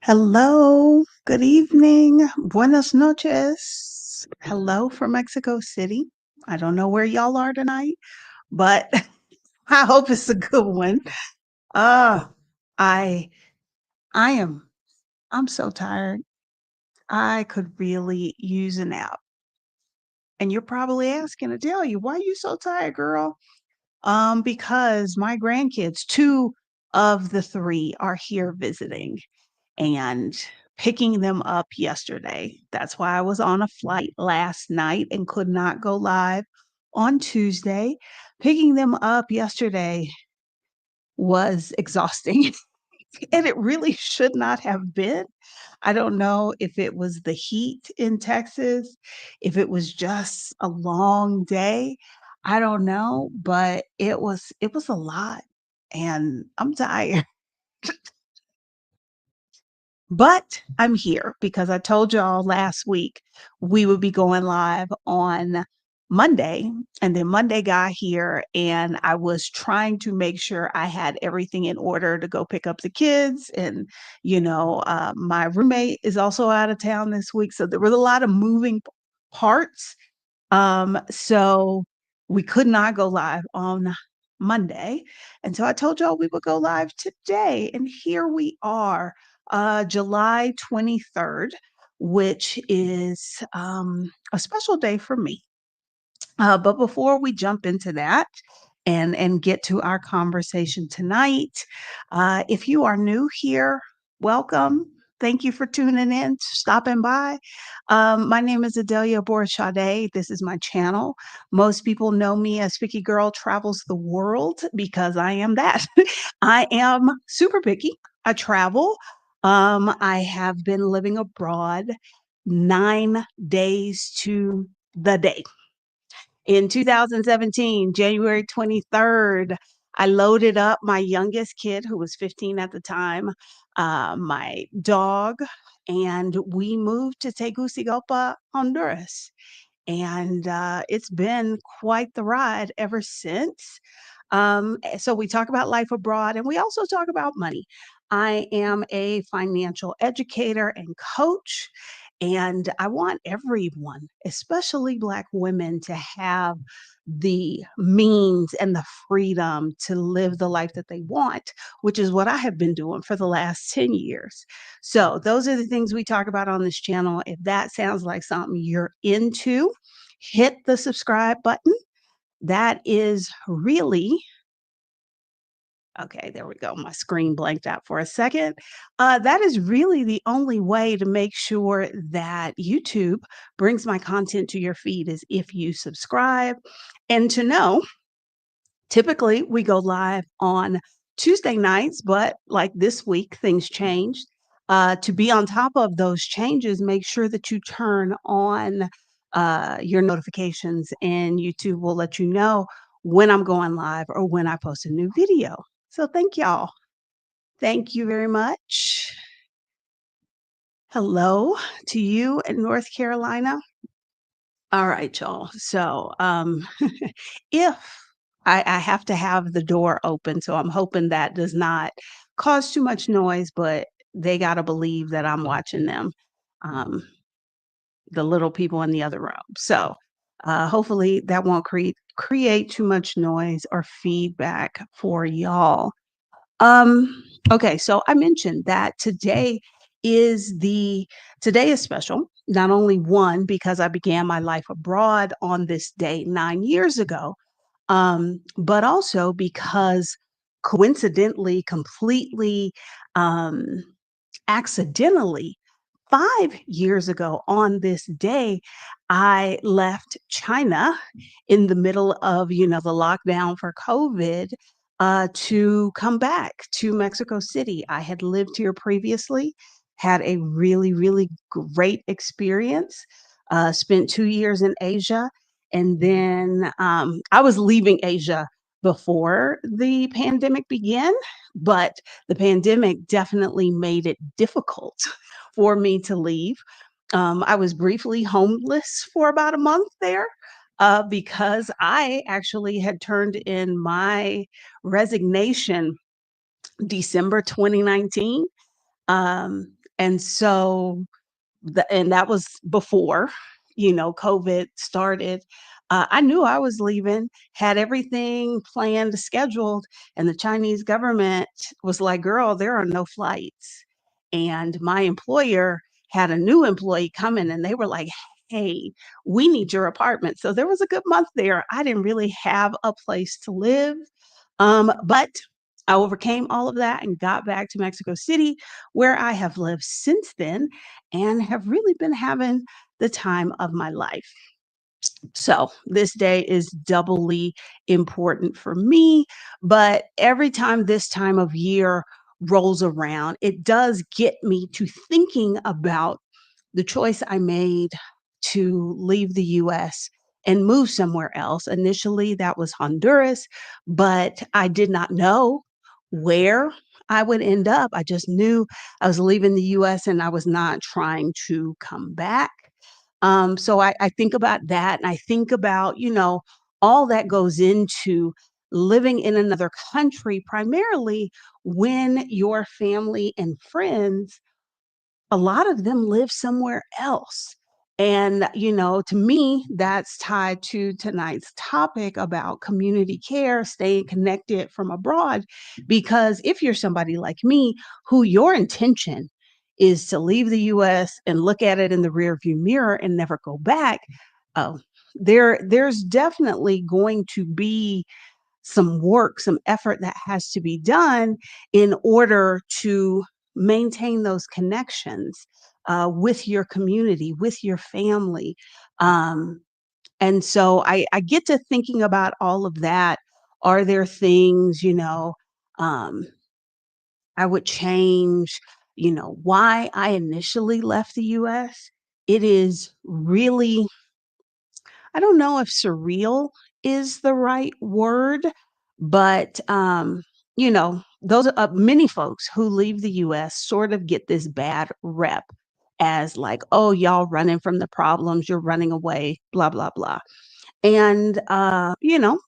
Hello, good evening, buenas noches. Hello from Mexico City. I don't know where y'all are tonight, but I hope it's a good one. Uh, I I am I'm so tired. I could really use a nap. And you're probably asking Adelia, why are you so tired, girl? Because my grandkids, two of the three, are here visiting and picking them up yesterday. That's why I was on a flight last night and could not go live on Tuesday. Picking them up yesterday was exhausting, and it really should not have been. I don't know if it was the heat in Texas, if it was just a long day. I don't know, but it was a lot, and I'm tired. But I'm here because I told y'all last week we would be going live on Monday, and then Monday got here, and I was trying to make sure I had everything in order to go pick up the kids. And, my roommate is also out of town this week. So there was a lot of moving parts. So we could not go live on Monday. And so I told y'all we would go live today. And here we are, July 23rd, which is a special day for me. But before we jump into that and get to our conversation tonight, if you are new here, welcome. Thank you for tuning in, stopping by. My name is Adelia Borchade. This is my channel. Most people know me as Picky Girl Travels the World because I am that. I am super picky. I travel. I have been living abroad 9 days to the day. In 2017, January 23rd, I loaded up my youngest kid, who was 15 at the time, my dog, and we moved to Tegucigalpa, Honduras. And it's been quite the ride ever since. So we talk about life abroad, and we also talk about money. I am a financial educator and coach, and I want everyone, especially Black women, to have the means and the freedom to live the life that they want, which is what I have been doing for the last 10 years. So, those are the things we talk about on this channel. If that sounds like something you're into, hit the subscribe button. That is really okay. There we go. My screen blanked out for a second. That is really the only way to make sure that YouTube brings my content to your feed is if you subscribe. And to know, typically we go live on Tuesday nights, but like this week, things changed. To be on top of those changes, make sure that you turn on your notifications, and YouTube will let you know when I'm going live or when I post a new video. So thank y'all. Thank you very much. Hello to you in North Carolina. All right, y'all. So, if I have to have the door open, so I'm hoping that does not cause too much noise, but they got to believe that I'm watching them, um, the little people in the other room. So, hopefully that won't create too much noise or feedback for y'all. Okay, so I mentioned that is the today is special. Not only one, because I began my life abroad on this day 9 years ago, but also because coincidentally, completely um, accidentally, 5 years ago on this day, I left China in the middle of, the lockdown for COVID, to come back to Mexico City. I had lived here previously, had a really, really great experience, spent 2 years in Asia. And then I was leaving Asia before the pandemic began, but the pandemic definitely made it difficult for me to leave. I was briefly homeless for about a month there, because I actually had turned in my resignation December 2019. And so and that was before, COVID started. I knew I was leaving, had everything planned, scheduled, and the Chinese government was like, "Girl, there are no flights." And my employer had a new employee coming, and they were like, "Hey, we need your apartment." So there was a good month there. I didn't really have a place to live, but I overcame all of that and got back to Mexico City, where I have lived since then and have really been having the time of my life. So this day is doubly important for me, but every time this time of year rolls around, it does get me to thinking about the choice I made to leave the US and move somewhere else. Initially, that was Honduras, but I did not know where I would end up. I just knew I was leaving the US and I was not trying to come back. So I think about that and I think about, all that goes into living in another country, primarily when your family and friends, a lot of them live somewhere else. And, to me, that's tied to tonight's topic about community care, staying connected from abroad. Because if you're somebody like me, who your intention is to leave the US and look at it in the rearview mirror and never go back, oh, there's definitely going to be some work, some effort that has to be done in order to maintain those connections with your community, with your family. Um, and so I get to thinking about all of that. Are there things, um, I would change, why I initially left the US? It is really, I don't know if surreal is the right word, but, those many folks who leave the US sort of get this bad rep as like, "Oh, y'all running from the problems, you're running away, blah, blah, blah." And,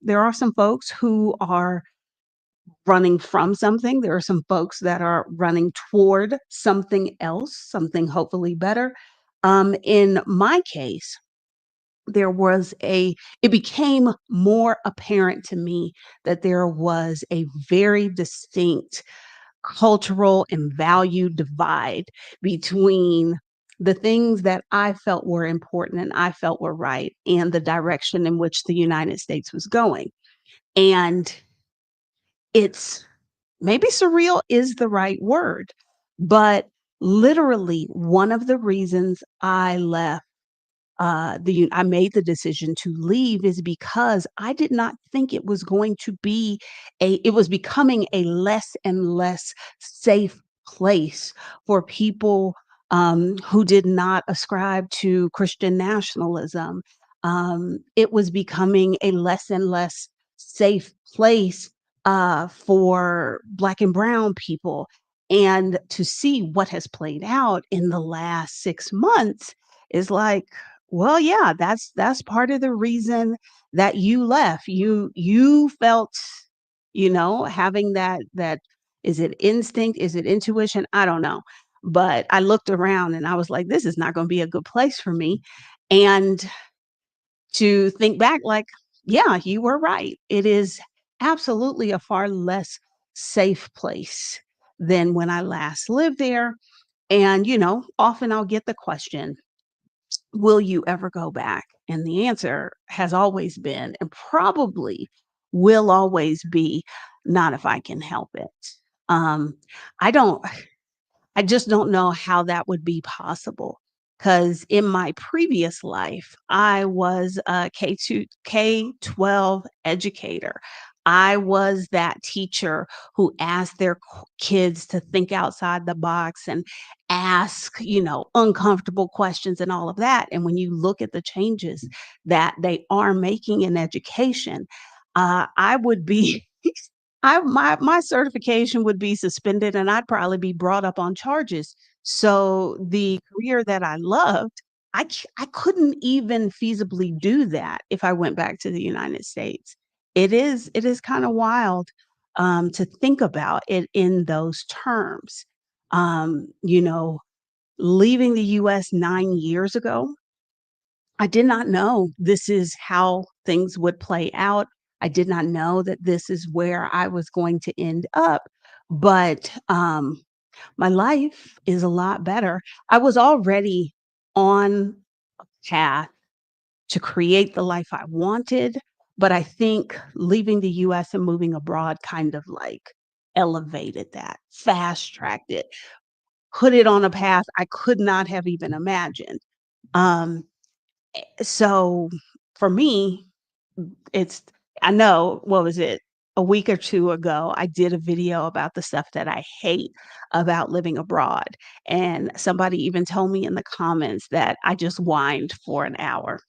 there are some folks who are running from something. There are some folks that are running toward something else, something hopefully better. In my case, there was a it became more apparent to me that there was a very distinct cultural and value divide between the things that I felt were important and I felt were right and the direction in which the United States was going. And it's maybe surreal is the right word, but literally one of the reasons I left I made the decision to leave is because I did not think it was going to be it was becoming a less and less safe place for people who did not ascribe to Christian nationalism. It was becoming a less and less safe place for Black and Brown people. And to see what has played out in the last 6 months is like, well, yeah, that's part of the reason that you left. You felt, having that is it instinct? Is it intuition? I don't know. But I looked around and I was like, this is not going to be a good place for me. And to think back, like, yeah, you were right. It is absolutely a far less safe place than when I last lived there. And, often I'll get the question, will you ever go back? And the answer has always been, and probably will always be, not if I can help it. Um, I don't I just don't know how that would be possible. Because in my previous life, I was a K-12 educator. I was that teacher who asked their kids to think outside the box and ask, uncomfortable questions and all of that. And when you look at the changes that they are making in education, I would be my certification would be suspended and I'd probably be brought up on charges. So the career that I loved, I couldn't even feasibly do that if I went back to the United States. It is kind of wild to think about it in those terms. You know, Leaving the US 9 years ago, I did not know this is how things would play out. I did not know that this is where I was going to end up, but, my life is a lot better. I was already on a path to create the life I wanted, but I think leaving the US and moving abroad kind of, like, elevated that, fast-tracked it, put it on a path I could not have even imagined. Um, so for me, it's I know, what was it? A week or 2 ago, I did a video about the stuff that I hate about living abroad, and somebody even told me in the comments that I just whined for an hour.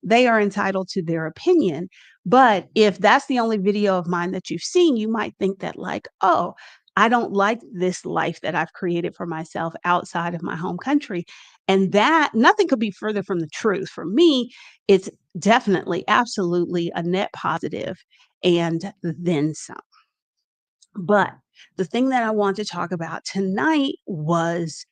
They are entitled to their opinion, but if that's the only video of mine that you've seen, you might think that like, "Oh, I don't like this life that I've created for myself outside of my home country," and that nothing could be further from the truth. For me, it's definitely, absolutely a net positive and then some. But the thing that I want to talk about tonight was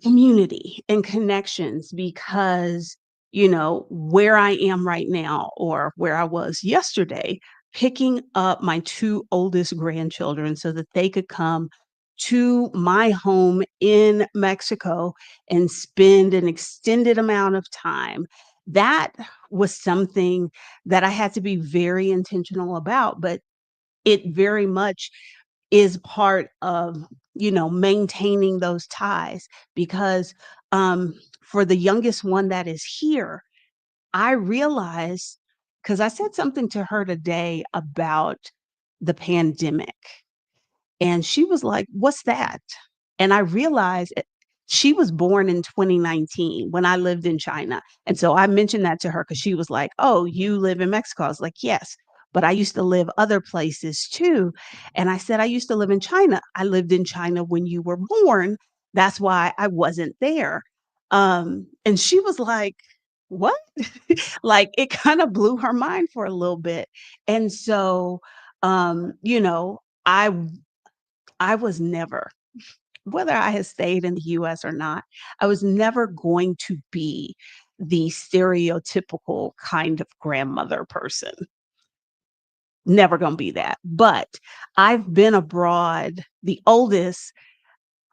community and connections because, where I am right now or where I was yesterday, picking up my 2 oldest grandchildren so that they could come to my home in Mexico and spend an extended amount of time. That was something that I had to be very intentional about, but it very much is part of, maintaining those ties because, for the youngest one that is here, I realized because I said something to her today about the pandemic, and she was like, "What's that?" And I realized she was born in 2019 when I lived in China. And so I mentioned that to her because she was like, "Oh, you live in Mexico?" I was like, "Yes, but I used to live other places too." And I said, "I used to live in China. I lived in China when you were born. That's why I wasn't there." And she was like, "What?" Like it kind of blew her mind for a little bit. And so, I was never, whether I had stayed in the US or not, I was never going to be the stereotypical kind of grandmother person. Never gonna be that. But I've been abroad. The oldest,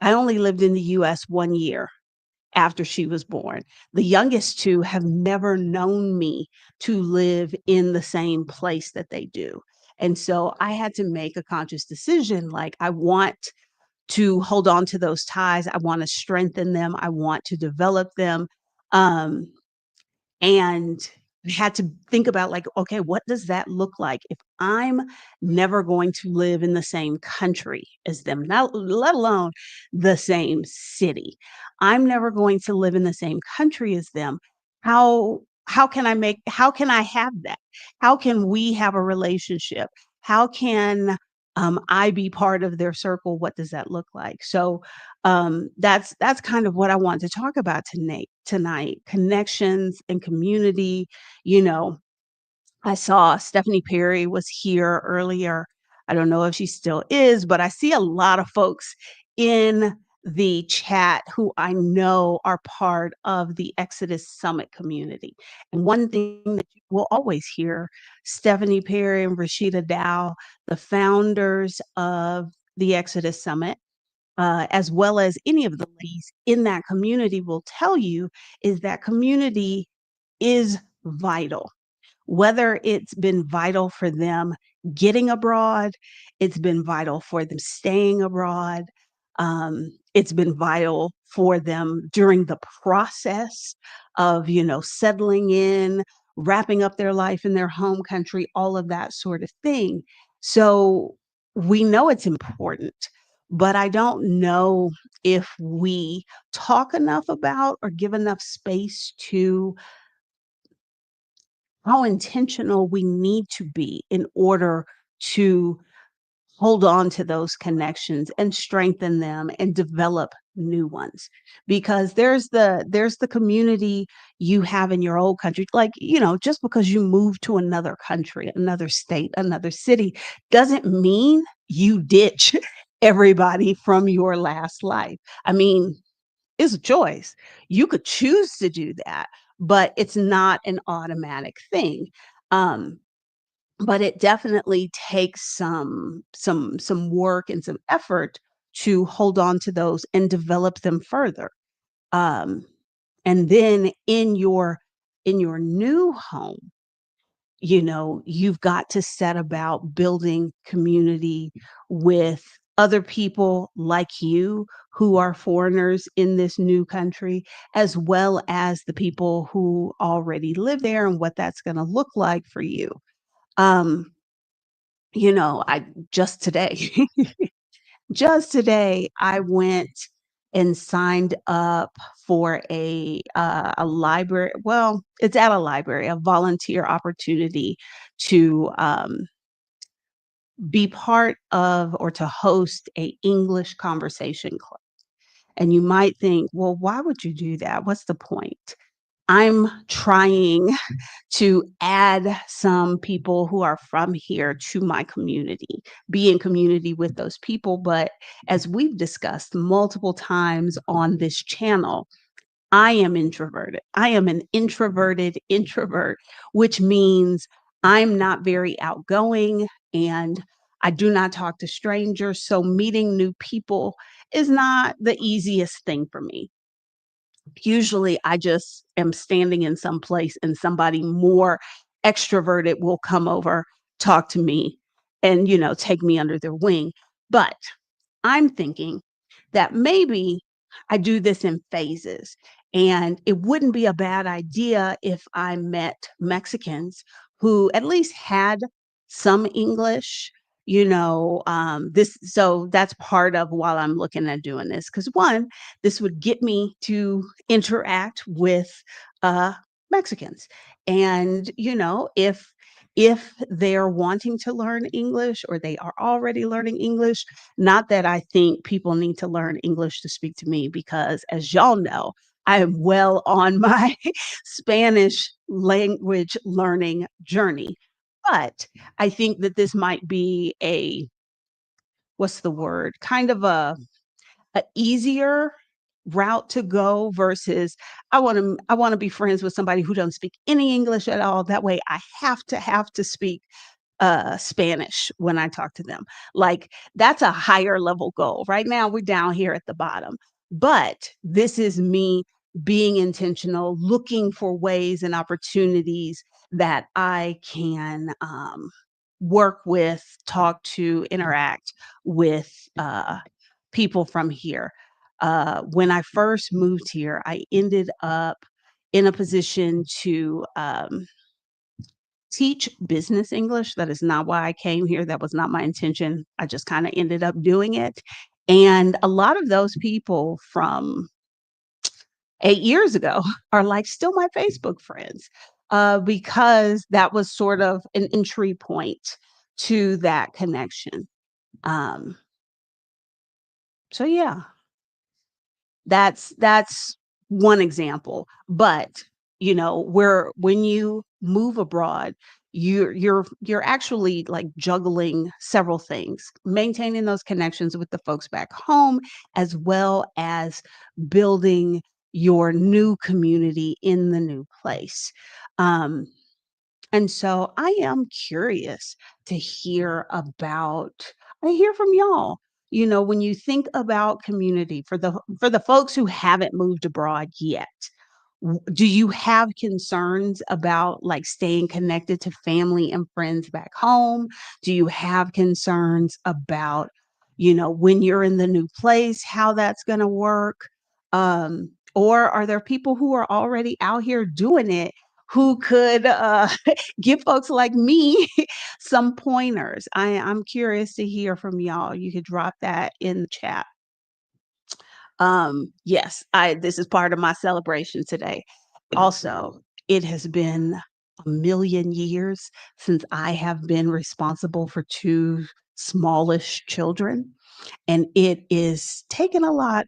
I only lived in the US 1 year after she was born. The youngest 2 have never known me to live in the same place that they do. And so I had to make a conscious decision, like, I want to hold on to those ties. I wanna strengthen them. I want to develop them. Um, and had to think about like, okay, what does that look like if I'm never going to live in the same country as them, not let alone the same city. I'm never going to live in the same country as them. How can I have that? How can we have a relationship? How can I be part of their circle? What does that look like? So that's kind of what I want to talk about tonight, connections and community. You know, I saw Stephanie Perry was here earlier. I don't know if she still is, but I see a lot of folks in the chat who I know are part of the Exodus Summit community. And one thing that you will always hear, Stephanie Perry and Rashida Dow, the founders of the Exodus Summit, as well as any of the ladies in that community will tell you, is that community is vital. Whether it's been vital for them getting abroad, it's been vital for them staying abroad, it's been vital for them during the process of, settling in, wrapping up their life in their home country, all of that sort of thing. So we know it's important, but I don't know if we talk enough about or give enough space to how intentional we need to be in order to hold on to those connections and strengthen them and develop new ones, because there's the community you have in your old country, like, just because you move to another country, another state, another city doesn't mean you ditch everybody from your last life. I mean, it's a choice. You could choose to do that, but it's not an automatic thing. Um, but it definitely takes some work and some effort to hold on to those and develop them further. Um, and then in your new home, you've got to set about building community with other people like you who are foreigners in this new country, as well as the people who already live there and what that's going to look like for you. Um, I just today, just today, I went and signed up for a library. Well, it's at a library, a volunteer opportunity to be part of or to host a English conversation club. And you might think, well, why would you do that? What's the point? I'm trying to add some people who are from here to my community, be in community with those people. But as we've discussed multiple times on this channel, I am introverted. I am an introverted introvert, which means I'm not very outgoing and I do not talk to strangers. So meeting new people is not the easiest thing for me. Usually I just am standing in some place and somebody more extroverted will come over, talk to me, and, take me under their wing. But I'm thinking that maybe I do this in phases. And it wouldn't be a bad idea if I met Mexicans who at least had some English. This so that's part of while I'm looking at doing this. Because one, this would get me to interact with Mexicans. And, if they're wanting to Learn English or they are already learning English, not that I think people need to learn English to speak to me, because as y'all know, I am well on my Spanish language learning journey. But I think that this might be what's the word? Kind of a easier route to go versus I want to be friends with somebody who doesn't speak any English at all. That way I have to speak Spanish when I talk to them. Like, that's a higher level goal. Right now, we're down here at the bottom. But this is me being intentional, looking for ways and opportunities that I can work with, talk to, interact with people from here. When I first moved here, I ended up in a position to teach business English. That is not why I came here. That was not my intention. I just kind of ended up doing it. And a lot of those people from 8 years ago are like still my Facebook friends, because that was sort of an entry point to that connection. Um, so yeah, that's one example, but, where when you move abroad, you're actually, like, juggling several things, maintaining those connections with the folks back home, as well as building your new community in the new place. Um, and so I am curious to hear from y'all. When you think about community for the folks who haven't moved abroad yet, do you have concerns about like staying connected to family and friends back home? Do you have concerns about, when you're in the new place, how that's going to work? Or are there people who are already out here doing it who could give folks like me some pointers? I'm curious to hear from y'all. You could drop that in the chat. Yes, I this is part of my celebration today. Also, it has been a million years since I have been responsible for two smallish children, and it's taken a lot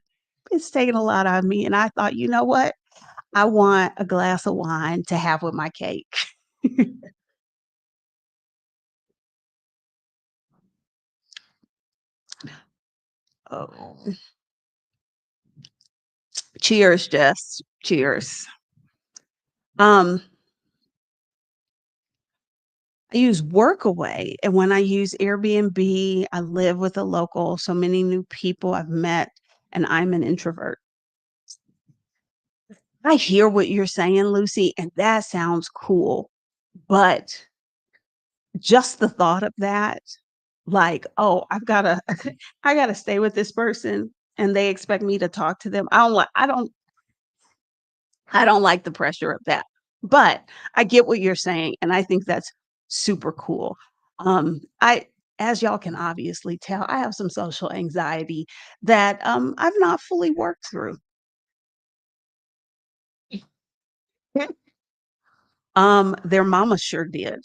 out of me, and I thought, "You know what? I want a glass of wine to have with my cake." Oh, cheers, Jess. Cheers. Um, I use Workaway, and when I use Airbnb, I live with a local, so many new people I've met, and I'm an introvert. I hear what you're saying, Lucy, and that sounds cool, but just the thought of that, like, "Oh, I've gotta I gotta stay with this person, and they expect me to talk to them." I don't like the pressure of that, but I get what you're saying, and I think that's super cool. I as y'all can obviously tell, I have some social anxiety that, I've not fully worked through. Their mama sure did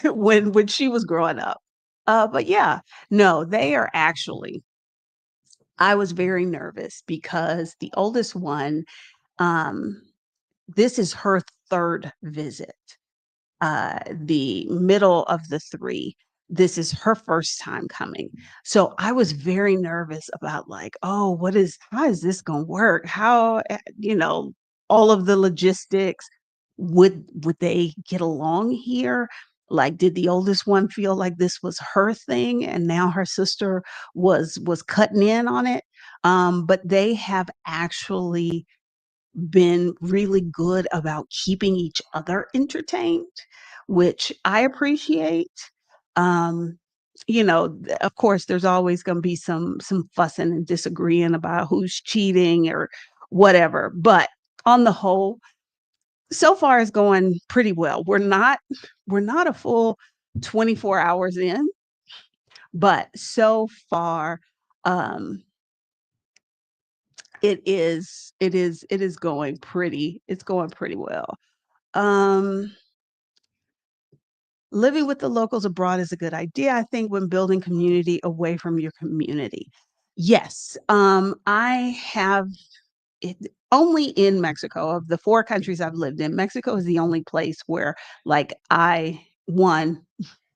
when she was growing up. But yeah, no, they are actually I was very nervous because the oldest one, um, this is her 3rd visit. The middle of the 3, this is her first time coming. So I was very nervous about like, "Oh, what is how is this gonna work? How" all of the logistics. Would they get along here? Like, did the oldest one feel like this was her thing and now her sister was cutting in on it? But they have actually been really good about keeping each other entertained, which I appreciate. Um, of course, there's always going to be some fussing and disagreeing about who's cheating or whatever. But on the whole, so far it's going pretty well. We're not a full 24 hours in, but so far um it is going pretty well. Um, Living with the locals abroad is a good idea, I think, when building community away from your community. Yes, I have it only in Mexico. Of the 4 countries I've lived in, Mexico is the only place where, like, I, 1,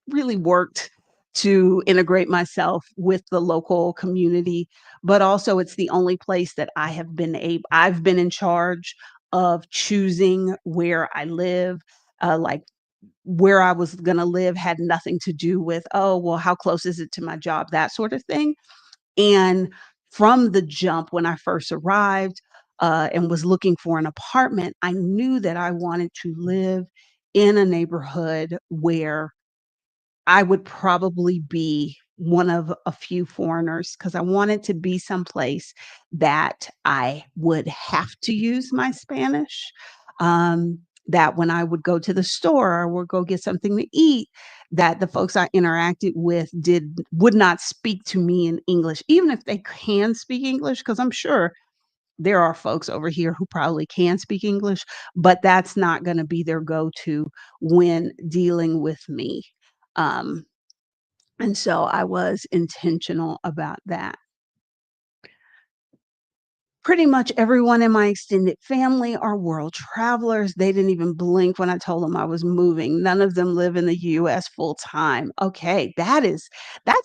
really worked to integrate myself with the local community, but also it's the only place that I've been in charge of choosing where I live. Like, where I was gonna live had nothing to do with, "Oh, well, how close is it to my job?" That sort of thing. And from the jump when I first arrived, and was looking for an apartment, I knew that I wanted to live in a neighborhood where I would probably be one of a few foreigners because I wanted to be someplace that I would have to use my Spanish, that when I would go to the store or go get something to eat, that the folks I interacted with would not speak to me in English, even if they can speak English, because 'cause I'm sure there are folks over here who probably can speak English, but that's not gonna be their go-to when dealing with me. Um, and so I was intentional about that. Pretty much everyone in my extended family are world travelers. They didn't even blink when I told them I was moving. None of them live in the US full time. Okay, that's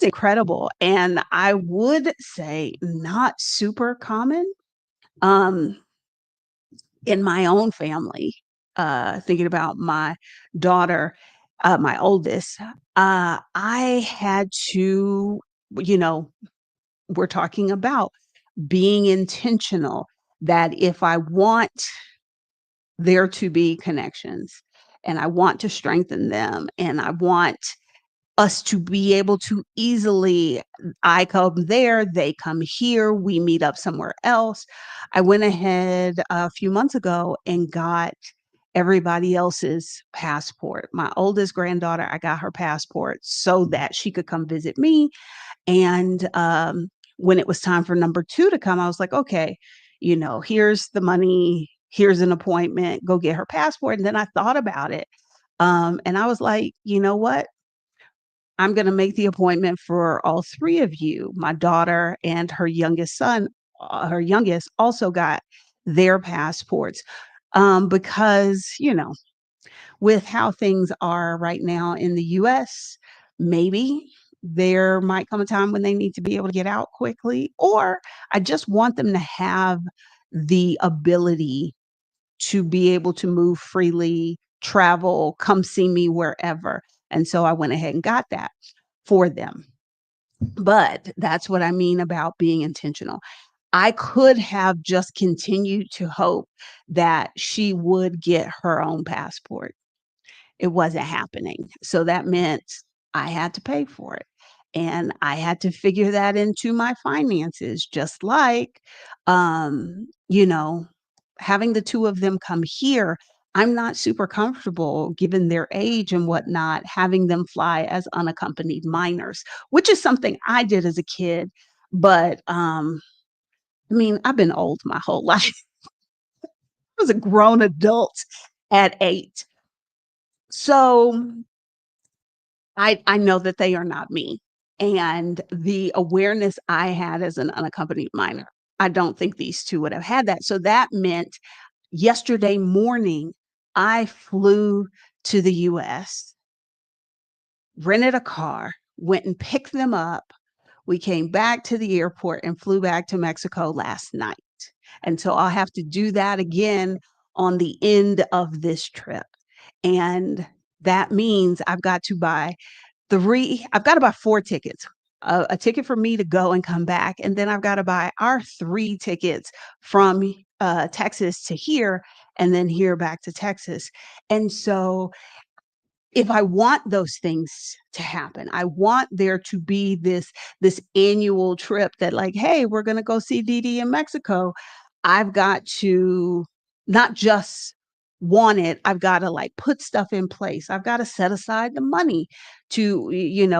incredible. And I would say not super common. Um, in my own family, thinking about my daughter, my oldest, I had to, you know, we're talking about being intentional that if I want there to be connections and I want to strengthen them and I want us to be able to easily I come there, they come here, we meet up somewhere else. I went ahead a few months ago and got everybody else's passport. My oldest granddaughter, I got her passport so that she could come visit me and, when it was time for number 2 to come, I was like, "Okay, here's the money, here's an appointment, go get her passport," and then I thought about it, and I was like, "You know what? I'm gonna make the appointment for all 3 of you." My daughter and her youngest also got their passports, because, with how things are right now in the US, maybe. there might come a time when they need to be able to get out quickly, or I just want them to have the ability to be able to move freely, travel, come see me wherever. And so I went ahead and got that for them. But that's what I mean about being intentional. I could have just continued to hope that she would get her own passport. It wasn't happening. So that meant I had to pay for it. And I had to figure that into my finances, just like, you know, having the 2 of them come here. I'm not super comfortable, given their age and whatnot, having them fly as unaccompanied minors, which is something I did as a kid. But I mean, I've been old my whole life. I was a grown adult at 8. So I know that they are not me, and the awareness I had as an unaccompanied minor, I don't think these 2 would have had that. So that meant yesterday morning, I flew to the US, rented a car, went and picked them up. We came back to the airport and flew back to Mexico last night. And so I'll have to do that again on the end of this trip. And that means I've gotta buy 4 tickets. A ticket for me to go and come back, and then I've gotta buy our 3 tickets from, Texas to here, and then here back to Texas. And so if I want those things to happen, I want there to be this annual trip that like, "Hey, we're gonna go see Dee Dee in Mexico." I've got to not just want it, I've gotta, like, put stuff in place. I've gotta set aside the money to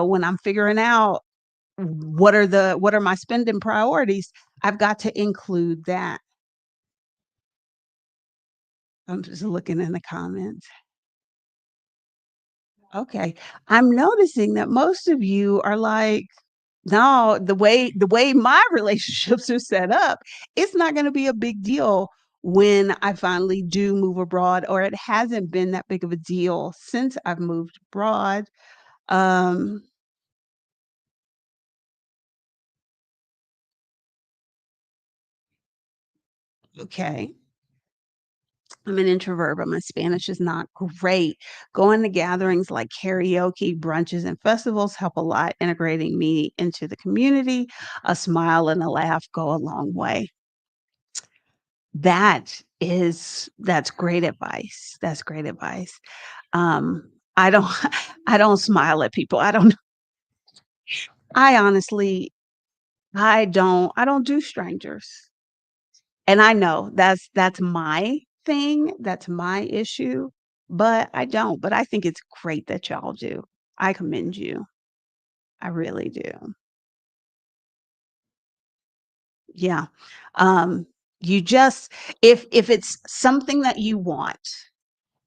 when I'm figuring out what are my spending priorities, I've got to include that. I'm just looking in the comments. Okay. I'm noticing that most of you are like, "No, the way my relationships are set up, it's not gonna be a big deal when I finally do move abroad," or it hasn't been that big of a deal since I've moved abroad. Um, okay. I'm an introvert, but my Spanish is not great. Going to gatherings like karaoke, brunches, and festivals help a lot integrating me into the community. A smile and a laugh go a long way. That's great advice. That's great advice. I don't I don't smile at people. I honestly I don't do strangers. And I know that's my thing, that's my issue, but I don't. But I think it's great that y'all do. I commend you. I really do. Yeah. Um, you just if it's something that you want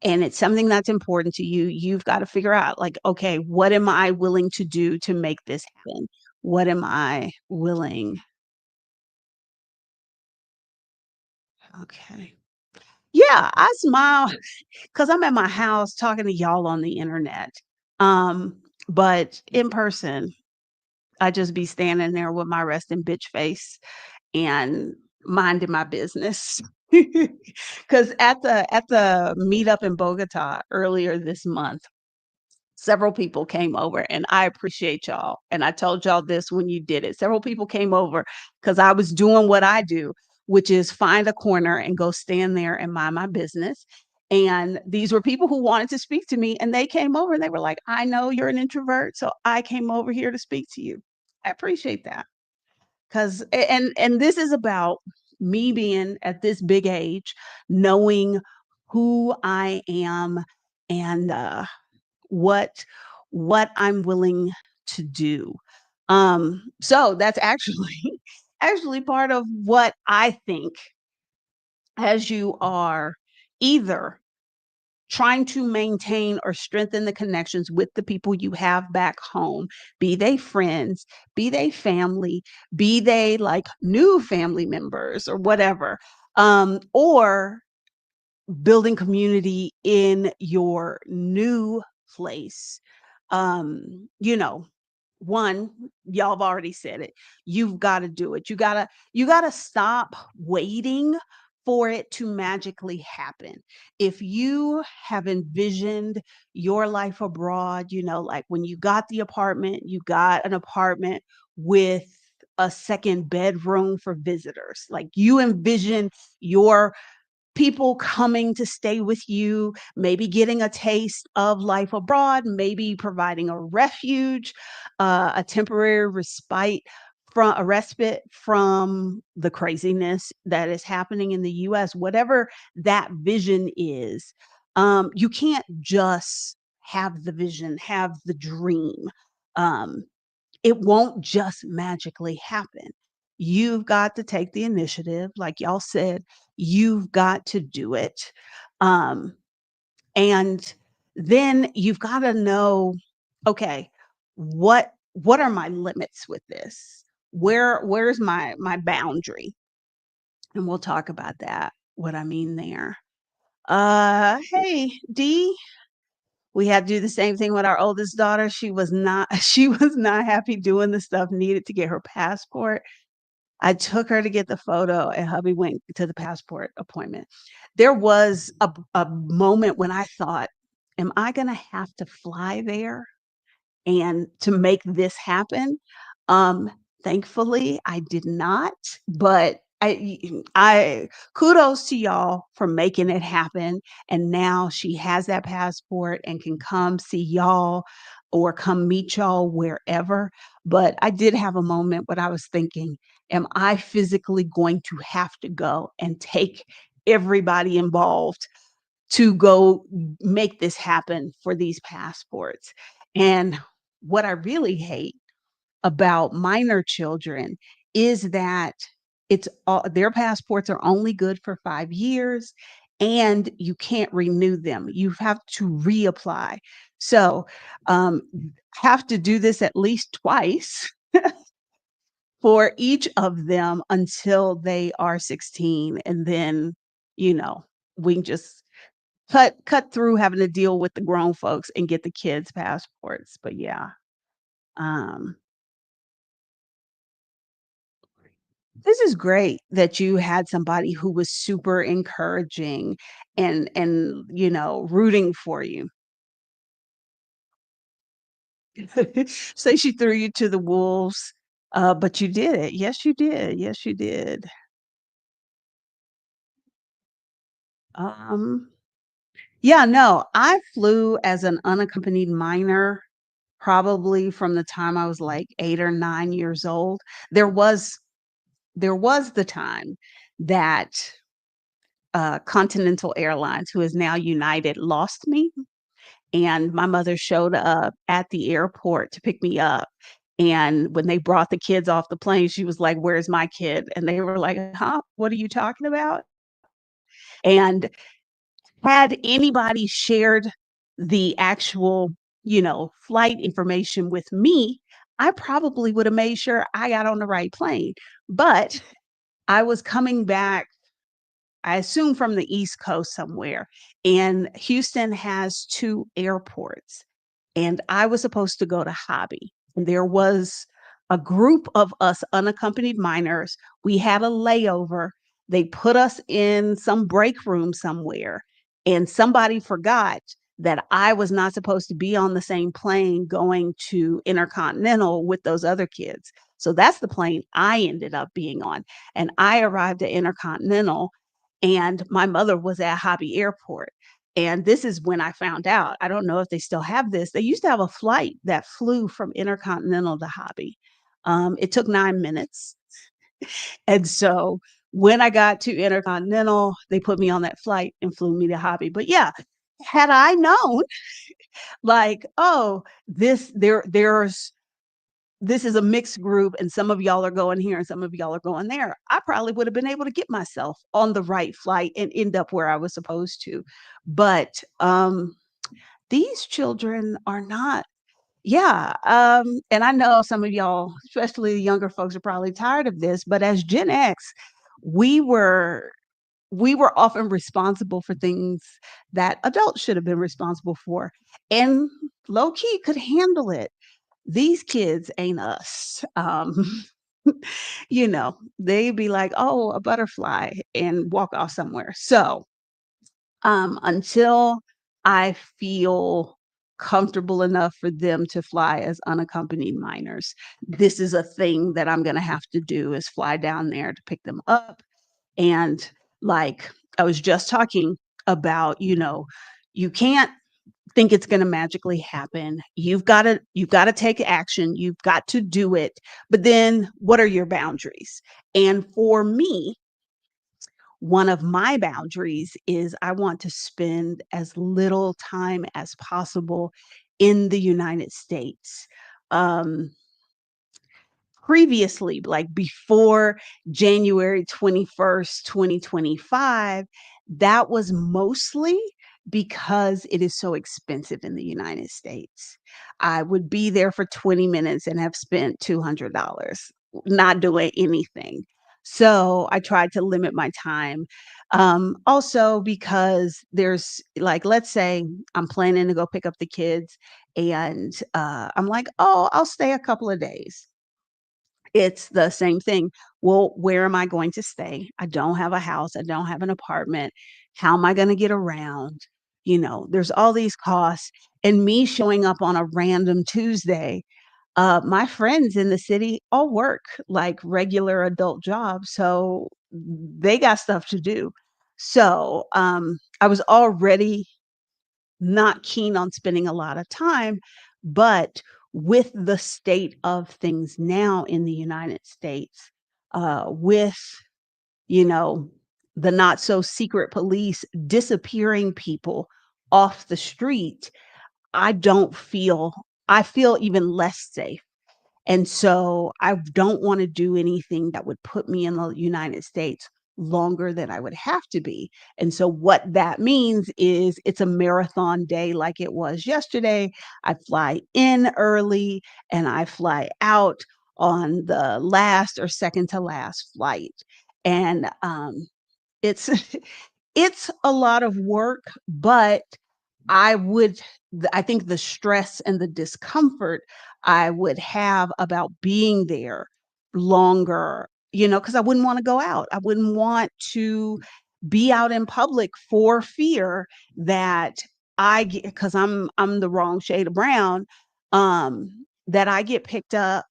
and it's something that's important to you, you've got to figure out like, okay, what am I willing to do to make this happen? What am I willing? Okay. Yeah, I smile because I'm at my house talking to y'all on the internet. Um, but in person, I just be standing there with my resting bitch face and minding my business. Because at the meetup in Bogota earlier this month, several people came over, and I appreciate y'all, and I told y'all this when you did it. Several people came over because I was doing what I do, which is find a corner and go stand there and mind my business, and these were people who wanted to speak to me, and they came over and they were like, "I know you're an introvert, so I came over here to speak to you." I appreciate that. 'Cause and this is about me being at this big age, knowing who I am and, what what I'm willing to do. So that's actually actually part of what I think as you are either trying to maintain or strengthen the connections with the people you have back home, be they friends, be they family, be they like new family members or whatever, or building community in your new place. You know, One, y'all have already said it. You've gotta do it. You gotta stop waiting for it to magically happen. If you have envisioned your life abroad, like when you got the apartment, you got an apartment with a second bedroom for visitors. Like you envision your people coming to stay with you, maybe getting a taste of life abroad, maybe providing a refuge, a temporary respite from the craziness that is happening in the US, whatever that vision is. You can't just have the vision, have the dream. Um, it won't just magically happen. You've got to take the initiative, like y'all said, you've got to do it. Um, and then you've got to know, okay, what are my limits with this? Where's my boundary? And we'll talk about that, what I mean there. Hey, D, we had to do the same thing with our oldest daughter. She was not she was not happy doing the stuff needed to get her passport. I took her to get the photo, and hubby went to the passport appointment. There was a moment when I thought, "Am I gonna have to fly there and to make this happen?" Um, Thankfully, I did not, but I kudos to y'all for making it happen, and now she has that passport and can come see y'all or come meet y'all wherever, but I did have a moment when I was thinking, "Am I physically going to have to go and take everybody involved to go make this happen for these passports?" And what I really hate about minor children is that it's all their passports are only good for 5 years and you can't renew them. You have to reapply. So, um, have to do this at least twice for each of them until they are 16, and then, you know, we can just cut through having to deal with the grown folks and get the kids passports. But yeah, um, this is great that you had somebody who was super encouraging and, rooting for you. Say she threw you to the wolves, but you did it. Yes, you did. Yes, you did. Um, yeah, no, I flew as an unaccompanied minor probably from the time I was like 8 or 9 years old. There was there was the time that, Continental Airlines, who is now United, lost me, and my mother showed up at the airport to pick me up, and when they brought the kids off the plane, she was like, "Where's my kid?" And they were like, "Huh? What are you talking about?" And had anybody shared the actual, flight information with me, I probably would have made sure I got on the right plane, but I was coming back, I assume from the East Coast somewhere, and Houston has 2 airports, and I was supposed to go to Hobby. And there was a group of us unaccompanied minors. We had a layover. They put us in some break room somewhere, and somebody forgot that I was not supposed to be on the same plane going to Intercontinental with those other kids. So that's the plane I ended up being on. And I arrived at Intercontinental, and my mother was at Hobby Airport. And this is when I found out. I don't know if they still have this. They used to have a flight that flew from Intercontinental to Hobby. It took 9 minutes. And so when I got to Intercontinental, they put me on that flight and flew me to Hobby. But yeah, had I known, like, oh, this is a mixed group and some of y'all are going here and some of y'all are going there, I probably would have been able to get myself on the right flight and end up where I was supposed to. But these children are not. Yeah, and I know some of y'all, especially the younger folks, are probably tired of this, but as Gen X, we were we were often responsible for things that adults should have been responsible for, and low key could handle it. These kids ain't us. They be like, "Oh, a butterfly," and walk off somewhere. So, until I feel comfortable enough for them to fly as unaccompanied minors, this is a thing that I'm gonna have to do is fly down there to pick them up. And, like, I was just talking about, you can't think it's gonna magically happen. You've gotta take action, you've got to do it, but then what are your boundaries? And for me, one of my boundaries is I want to spend as little time as possible in the United States. Um, Previously, like before January 21st, 2025, that was mostly because it is so expensive in the United States. I would be there for 20 minutes and have spent $200 not doing anything. So I tried to limit my time. Also because there's like, let's say I'm planning to go pick up the kids and I'm like, oh, I'll stay a couple of days. It's the same thing. Well, where am I going to stay? I don't have a house. I don't have an apartment. How am I going to get around? There's all these costs. And me showing up on a random Tuesday, my friends in the city all work like regular adult jobs. So they got stuff to do. So I was already not keen on spending a lot of time, but with the state of things now in the United States, with, you know, the not so secret police disappearing people off the street, I don't feel I feel even less safe. And so I don't wanna do anything that would put me in the United States longer than I would have to be. And so what that means is it's a marathon day like it was yesterday. I fly in early and I fly out on the last or second to last flight. And, it's it's a lot of work, but I would I think the stress and the discomfort I would have about being there longer, because I wouldn't wanna go out. I wouldn't want to be out in public for fear that I get because I'm the wrong shade of brown, that I get picked up.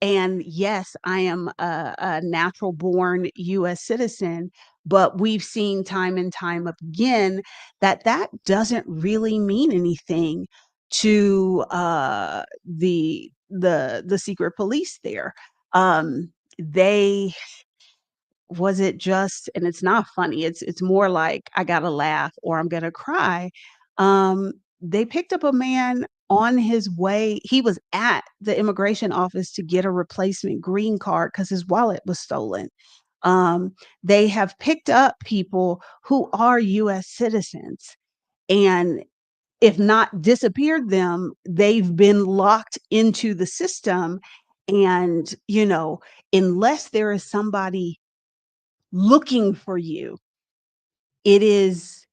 And yes, I am a natural born US citizen, but we've seen time and time again that that doesn't really mean anything to the secret police there. They was it just and it's not funny, it's more like I gotta laugh or I'm gonna cry. They picked up a man on his way he was at the immigration office to get a replacement green card because his wallet was stolen. They have picked up people who are US citizens, and if not disappeared them, they've been locked into the system, and, unless there is somebody looking for you, it is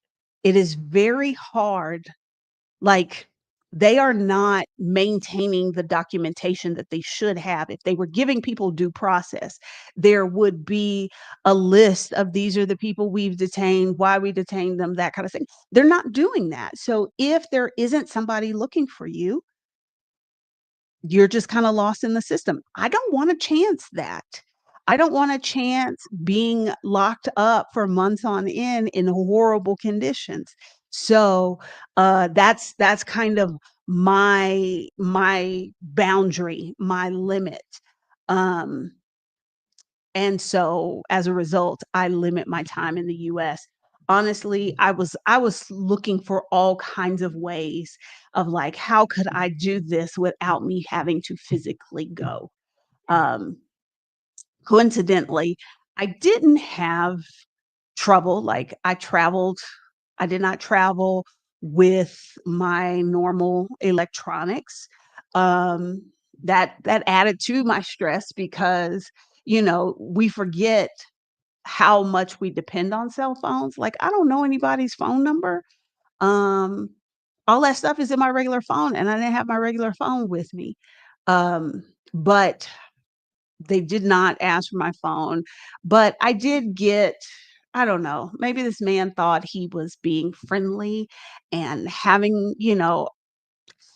it is very hard, like, they are not maintaining the documentation that they should have. If they were giving people due process, there would be a list of these are the people we've detained, why we detained them, that kind of thing. They're not doing that. So if there isn't somebody looking for you, you're just kinda lost in the system. I don't want to chance that. I don't want to chance being locked up for months on end in horrible conditions. So, that's kind of my boundary, my limit. Um, and so as a result, I limit my time in the US. Honestly, I was looking for all kinds of ways of like, how could I do this without me having to physically go? Um, Coincidentally, I didn't have trouble. Like I did not travel with my normal electronics. Um, that added to my stress because, we forget how much we depend on cell phones. Like, I don't know anybody's phone number. Um, all that stuff is in my regular phone, and I didn't have my regular phone with me. Um, but they did not ask for my phone, but I did get I don't know, maybe this man thought he was being friendly and having,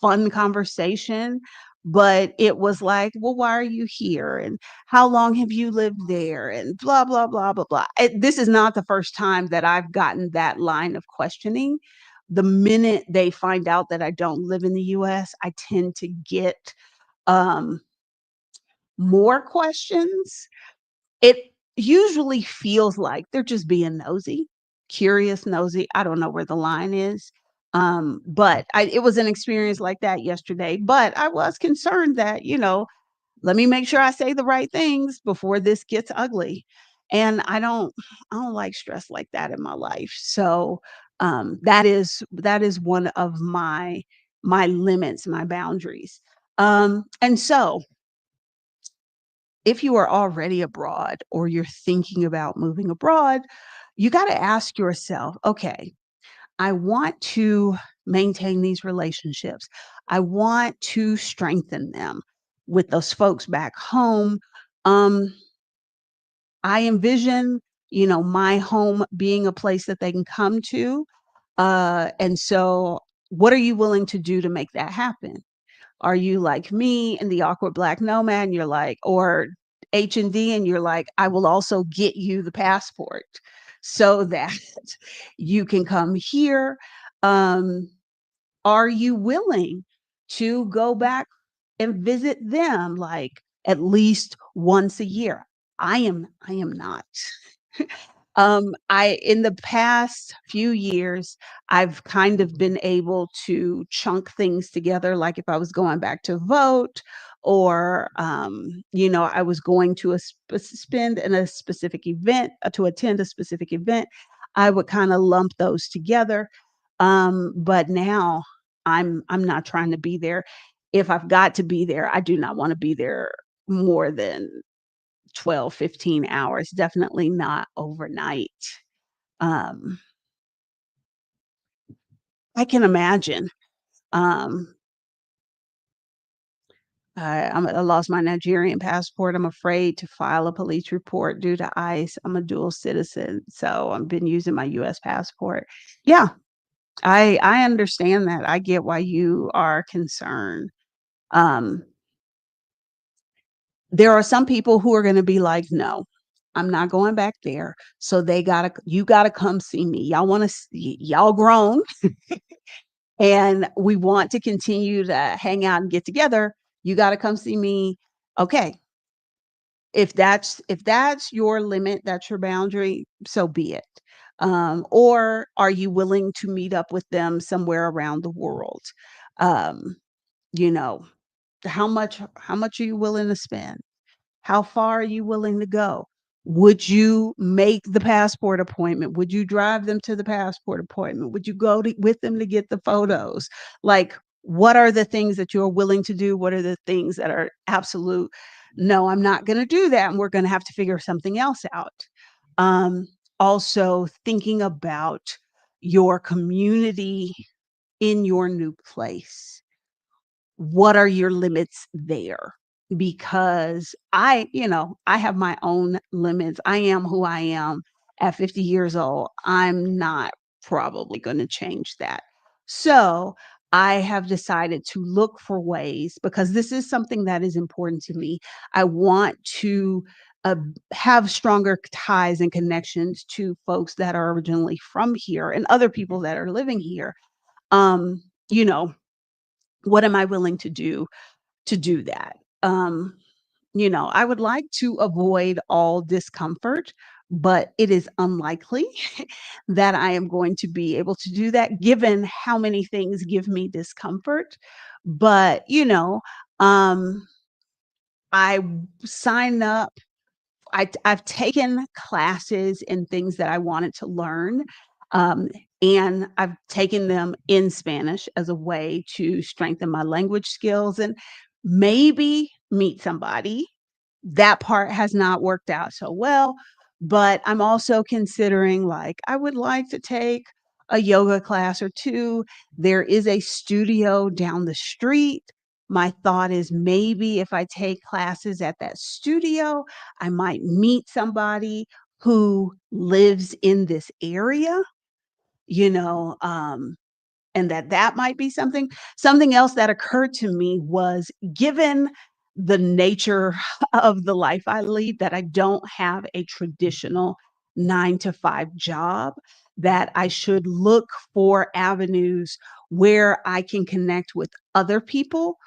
fun conversation, but it was like, "Well, why are you here? And how long have you lived there?" And blah, blah, blah, blah, blah. This is not the first time that I've gotten that line of questioning. The minute they find out that I don't live in the US, I tend to get, um, more questions. It usually feels like they're just being nosy, curious, nosy. I don't know where the line is. But it was an experience like that yesterday. But I was concerned that, let me make sure I say the right things before this gets ugly. And I don't like stress like that in my life. So that is one of my limits, my boundaries. And so if you are already abroad or you're thinking about moving abroad, you got to ask yourself, okay, I want to maintain these relationships. I want to strengthen them with those folks back home. Um, I envision, my home being a place that they can come to. And so, what are you willing to do to make that happen? Are you like me and the awkward black nomad and you're like or H&D and you're like, "I will also get you the passport so that you can come here." Um, are you willing to go back and visit them, like, at least once a year? I am not. I in the past few years, I've kind of been able to chunk things together, like if I was going back to vote or, I was going to spend in a specific event to attend a specific event, I would kinda lump those together. But now I'm not trying to be there. If I've got to be there, I do not wanna be there more than 12, 15 hours, definitely not overnight. Um, I can imagine. Um, I lost my Nigerian passport. I'm afraid to file a police report due to ICE. I'm a dual citizen, so I've been using my US passport. Yeah, I understand that. I get why you are concerned. Um, there are some people who are gonna be like, "No, I'm not going back there." So you gotta come see me. Y'all wanna y'all grown and we want to continue to hang out and get together, you gotta come see me. Okay, if that's your limit, that's your boundary, so be it. Or are you willing to meet up with them somewhere around the world? Um, you know, how much are you willing to spend? How far are you willing to go? Would you make the passport appointment? Would you drive them to the passport appointment? Would you go with them to get the photos? Like, what are the things that you're willing to do? What are the things that are absolute? No, I'm not going to do that. And we're going to have to figure something else out. Um, Also, thinking about your community in your new place, what are your limits there? Because I have my own limits. I am who I am at 50 years old. I'm not probably going to change that. So I have decided to look for ways because this is something that is important to me. I want to uh, have stronger ties and connections to folks that are originally from here and other people that are living here. Um, you know, what am I willing to do that? I would like to avoid all discomfort, but it is unlikely that I am going to be able to do that given how many things give me discomfort. But, I sign up I've taken classes in things that I wanted to learn, um, and I've taken them in Spanish as a way to strengthen my language skills and maybe meet somebody. That part has not worked out so well, but I'm also considering, like, I would like to take a yoga class or 2. There is a studio down the street. my thought is maybe if I take classes at that studio, I might meet somebody who lives in this area, you know, and that might be something. Something else that occurred to me was, given the nature of the life I lead, that I don't have a traditional 9 to 5 job, that I should look for avenues where I can connect with other people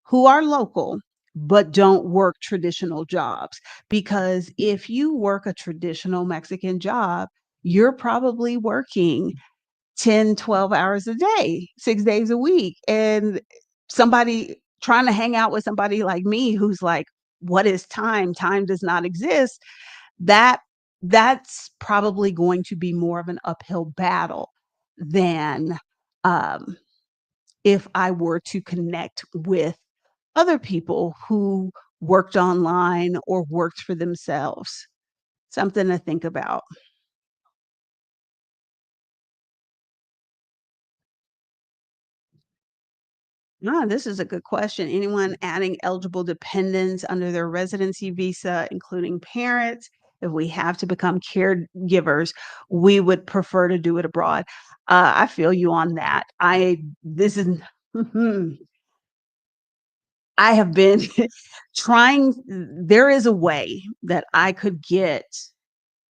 who are local but don't work traditional jobs. Because if you work a traditional Mexican job, you're probably working 10, 12 hours a day, 6 days a week. And somebody trying to hang out with somebody like me who's like, "What is time? Time does not exist." That that's probably going to be more of an uphill battle than, um, if I were to connect with other people who worked online or worked for themselves. Something to think about. Ah, this is a good question. Anyone adding eligible dependents under their residency visa, including parents, if we have to become caregivers, we would prefer to do it abroad. I feel you on that. This is, I have been trying, there is a way that I could get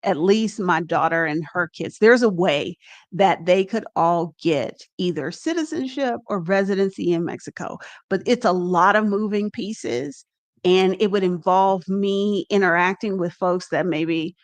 at least my daughter and her kids, there's a way that they could all get either citizenship or residency in Mexico, but it's a lot of moving pieces, and it would involve me interacting with folks that maybe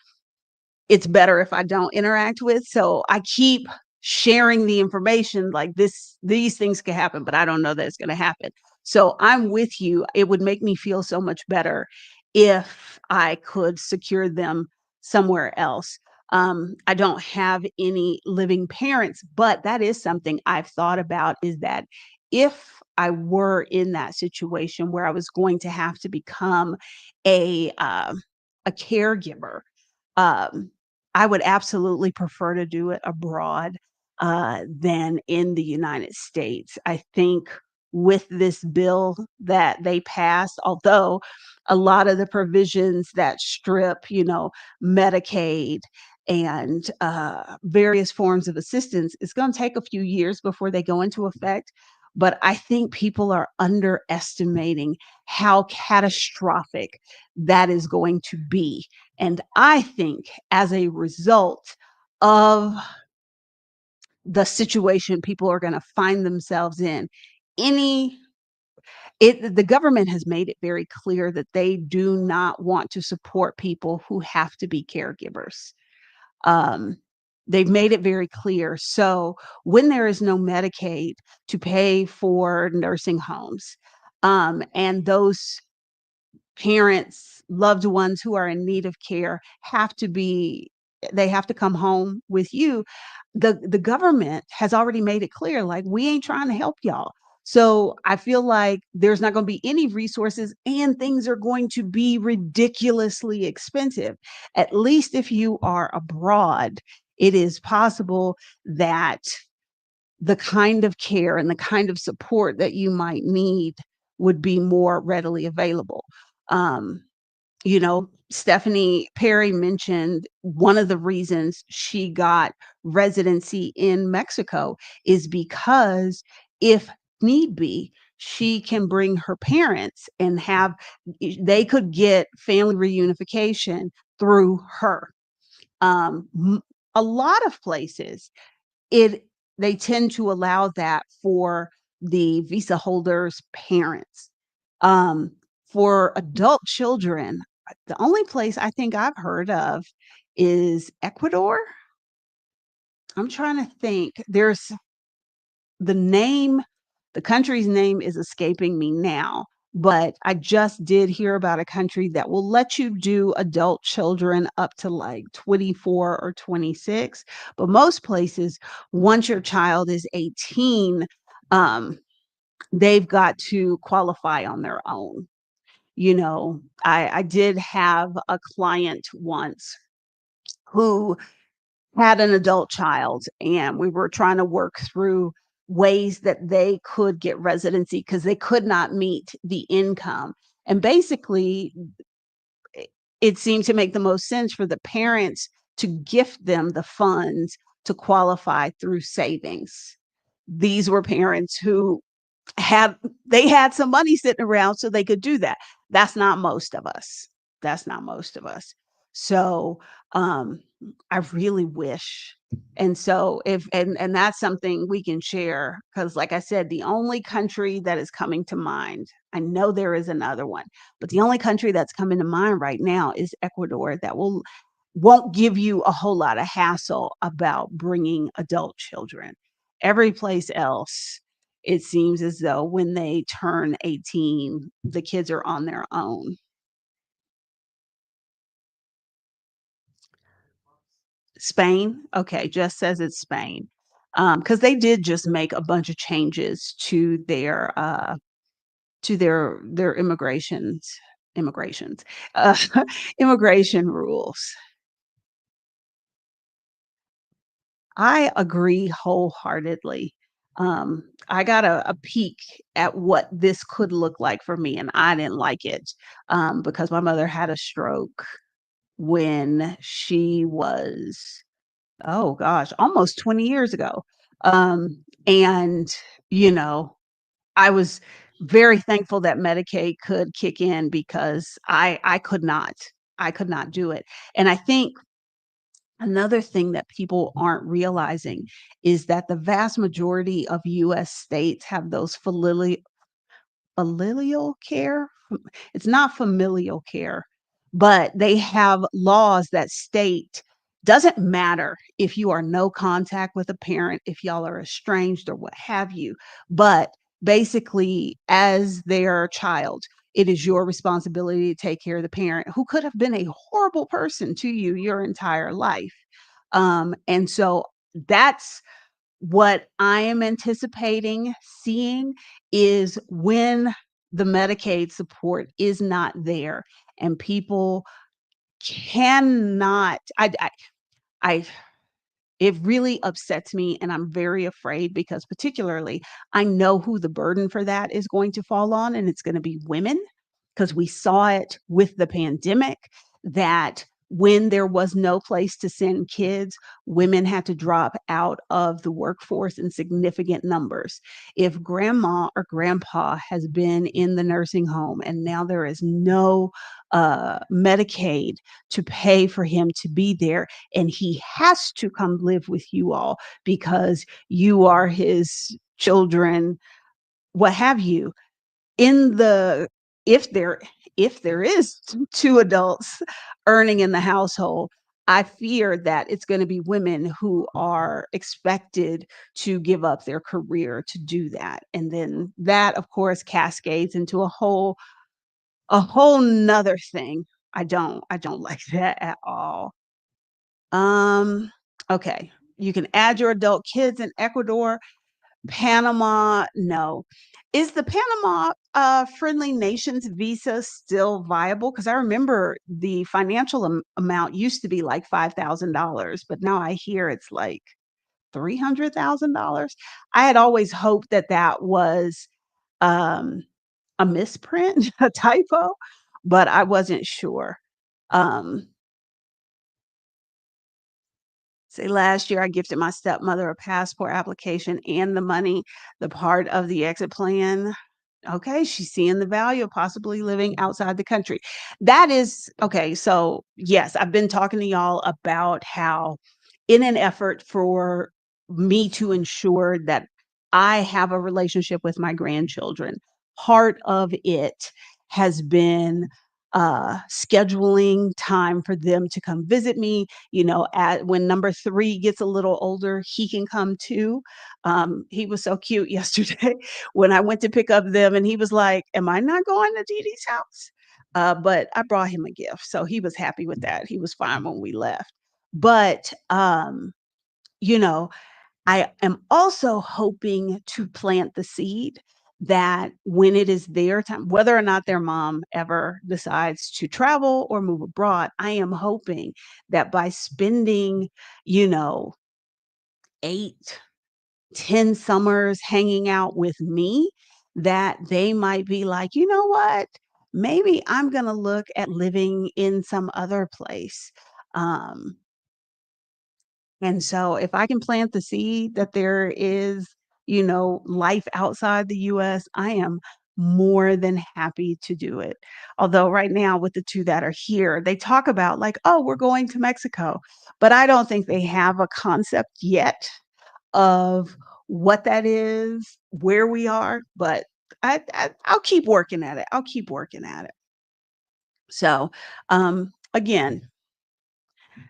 it's better if I don't interact with. So I keep sharing the information like these things can happen, but I don't know that it's going to happen. So I'm with you. It would make me feel so much better if I could secure them somewhere else. I don't have any living parents, but that is something I've thought about, is that if I were in that situation where I was going to have to become a, a caregiver, um, I would absolutely prefer to do it abroad, than in the United States. I think with this bill that they passed, although a lot of the provisions that strip, Medicaid and various forms of assistance, it's going to take a few years before they go into effect. But I think people are underestimating how catastrophic that is going to be. And I think as a result of the situation people are gonna find themselves in, any the government has made it very clear that they do not want to support people who have to be caregivers. Um, they've made it very clear. So when there is no Medicaid to pay for nursing homes, and those parents, loved ones who are in need of care have to be they have to come home with you. The government has already made it clear, like, we ain't trying to help y'all. So I feel like there's not going to be any resources, and things are going to be ridiculously expensive. At least if you are abroad, it is possible that the kind of care and the kind of support that you might need would be more readily available. Um, Stephanie Perry mentioned one of the reasons she got residency in Mexico is because, if need be, she can bring her parents and they could get family reunification through her. A lot of places, it they tend to allow that for the visa holders' parents. Um, for adult children, the only place I think I've heard of is Ecuador. I'm trying to think. There's the name the country's name is escaping me now, but I just did hear about a country that will let you do adult children up to like 24 or 26. But most places, once your child is 18, um, they've got to qualify on their own. I did have a client once who had an adult child, and we were trying to work through ways that they could get residency because they could not meet the income. And basically, it it seemed to make the most sense for the parents to gift them the funds to qualify through savings. These were parents who had they had some money sitting around so they could do that. That's not most of us. That's not most of us. So, um, I really wish and so if and that's something we can share because, like I said, the only country that is coming to mind, I know there is another one, but the only country that's coming to mind right now is Ecuador that won't give you a whole lot of hassle about bringing adult children. Every place else, it seems as though when they turn 18, the kids are on their own. Spain? Okay, just says it's Spain. Because they did just make a bunch of changes to their immigrations, uh, immigration rules. I agree wholeheartedly. I got a peek at what this could look like for me, and I didn't like it, because my mother had a stroke when she was, oh gosh, almost 20 years ago. And, you know, I was very thankful that Medicaid could kick in because I could not do it. And I think another thing that people aren't realizing is that the vast majority of US states have those familial care? It's not familial care, but they have laws that state doesn't matter if you are no contact with a parent, if y'all are estranged or what have you, but basically, as their child, it is your responsibility to take care of the parent who could have been a horrible person to you your entire life. And so that's what I am anticipating seeing is when the Medicaid support is not there and people cannot I it really upsets me, and I'm very afraid because particularly, I know who the burden for that is going to fall on, and it's gonna be women, because we saw it with the pandemic that when there was no place to send kids, women had to drop out of the workforce in significant numbers. If grandma or grandpa has been in the nursing home and now there is no, Medicaid to pay for him to be there, and he has to come live with you all because you are his children, what have you. In the if there if there is 2 adults earning in the household, I fear that it's gonna be women who are expected to give up their career to do that, and then that, of course, cascades into a whole 'nother thing. I don't like that at all. Um, okay. You can add your adult kids in Ecuador. Panama, no. Is the Panama, Friendly Nations visa still viable? Because I remember the financial amount used to be like $5,000, but now I hear it's like $300,000. I had always hoped that that was, um, a misprint, a typo, but I wasn't sure. Um Say last year, I gifted my stepmother a passport application and the money, the part of the exit plan. Okay, she's seeing the value of possibly living outside the country. That is okay. So, yes, I've been talking to y'all about how, in an effort for me to ensure that I have a relationship with my grandchildren, part of it has been scheduling time for them to come visit me. When number 3 gets a little older, he can come too. He was so cute yesterday when I went to pick up them and he was like, "Am I not going to Dee Dee's house?" But I brought him a gift, so he was happy with that. He was fine when we left. But, you know, I am also hoping to plant the seed that when it is their time, whether or not their mom ever decides to travel or move abroad, I am hoping that by spending, you know, 8 10 summers hanging out with me that they might be like, "You know what? Maybe I'm gonna look at living in some other place." Um, and so if I can plant the seed that there is, life outside the US, I am more than happy to do it. Although right now with the 2 that are here, they talk about like, "Oh, we're going to Mexico." But I don't think they have a concept yet of what that is, where we are, but I'll keep working at it. I'll keep working at it. So, again,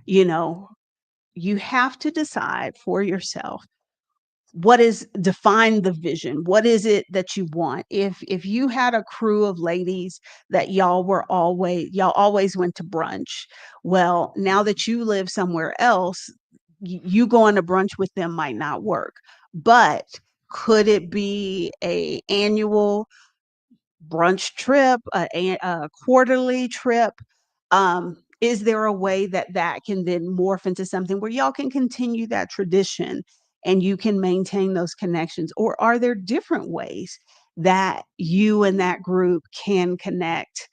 you know, you have to decide for yourself define the vision. What is it that you want? If you had a crew of ladies that y'all always went to brunch, well, now that you live somewhere else, you going to brunch with them might not work. But could it be a annual brunch trip, a quarterly trip? Is there a way that that can then morph into something where y'all can continue that tradition and you can maintain those connections? Or are there different ways that you and that group can connect,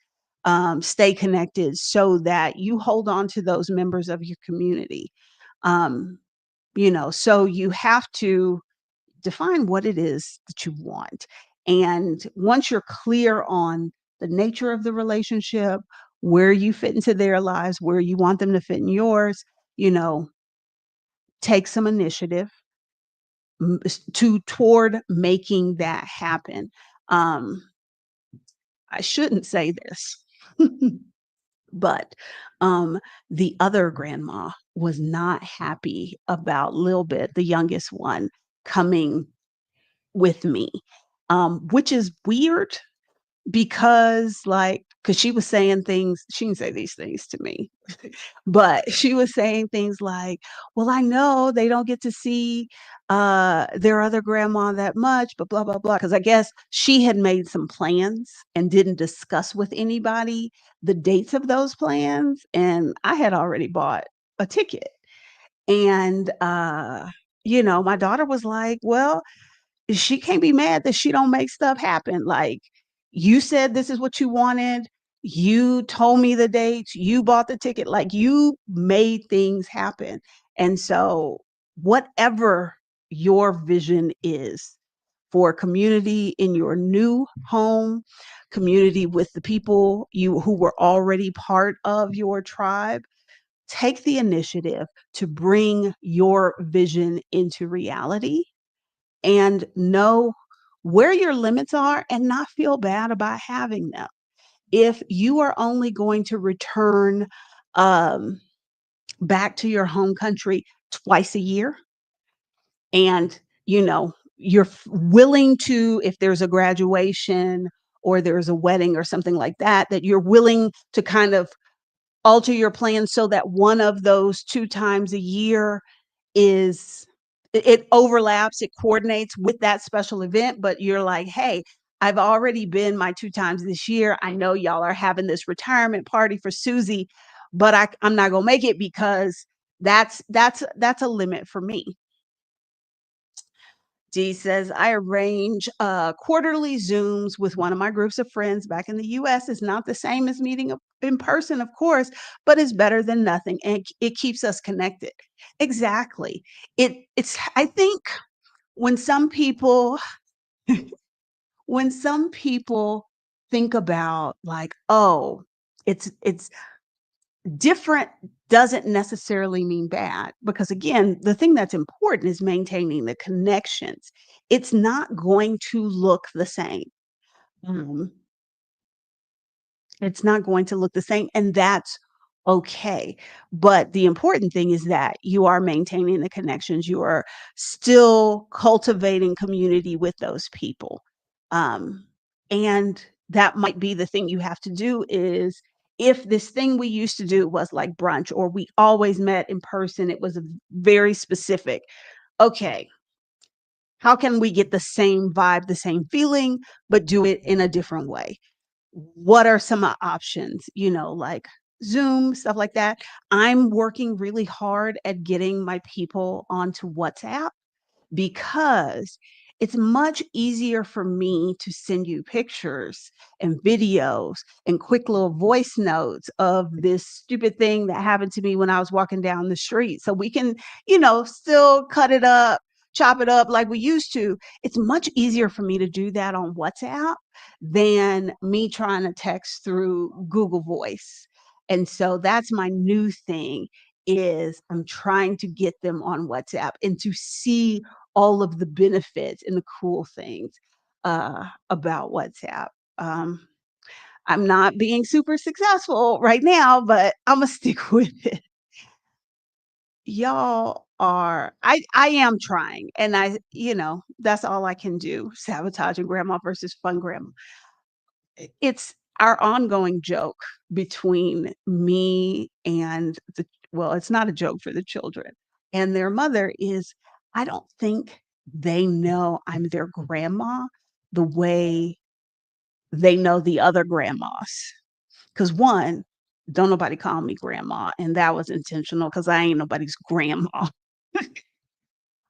stay connected so that you hold on to those members of your community? Um, so you have to define what it is that you want. And once you're clear on the nature of the relationship, where you fit into their lives, where you want them to fit in yours, you know, take some initiative toward making that happen. Um, I shouldn't say this, but the other grandma was not happy about Lil Bit, the youngest one, coming with me, which is weird because, like, because she was saying things she didn't say these things to me, but she was saying things like, "Well, I know they don't get to see, their other grandma that much, but blah, blah, blah." Because I guess she had made some plans and didn't discuss with anybody the dates of those plans, and I had already bought a ticket. And, my daughter was like, "Well, she can't be mad that she don't make stuff happen. Like, you said this is what you wanted. You told me the dates. You bought the ticket. Like, you made things happen." And so, whatever your vision is for community in your new home, community with the people you who were already part of your tribe, take the initiative to bring your vision into reality and know where your limits are and not feel bad about having them. If you are only going to return um, back to your home country twice a year, and you're willing to, if there's a graduation or there's a wedding or something like that, that you're willing to kind of alter your plans so that one of those two times a year is it overlaps, it coordinates with that special event, but you're like, "Hey, I've already been my 2 times this year. I know y'all are having this retirement party for Susie, but I'm not gonna make it because that's a limit for me." Dee says, "I arrange quarterly Zooms with one of my groups of friends back in the US. It's not the same as meeting in person, of course, but it's better than nothing. And it keeps us connected." Exactly. I think when some people, when some people think about like, oh, it's different doesn't necessarily mean bad because again, the thing that's important is maintaining the connections. It's not going to look the same. Um, it's not going to look the same, and that's okay. But the important thing is that you are maintaining the connections. You are still cultivating community with those people. Um, and that might be the thing you have to do is if this thing we used to do was like brunch or we always met in person, it was very specific. Okay, how can we get the same vibe, the same feeling, but do it in a different way? What are some options, like Zoom, stuff like that. I'm working really hard at getting my people onto WhatsApp because it's much easier for me to send you pictures and videos and quick little voice notes of this stupid thing that happened to me when I was walking down the street. So we can, still cut it up, chop it up like we used to. It's much easier for me to do that on WhatsApp than me trying to text through Google Voice. And so that's my new thing is I'm trying to get them on WhatsApp and to see all of the benefits and the cool things about WhatsApp. Um, I'm not being super successful right now, but Imma stick with it. Y'all are I am trying, and that's all I can do, sabotaging grandma versus fun grandma. It's our ongoing joke between me and it's not a joke for the children and their mother is I don't think they know I'm their grandma the way they know the other grandmas. Because one, don't nobody call me grandma, and that was intentional because I ain't nobody's grandma.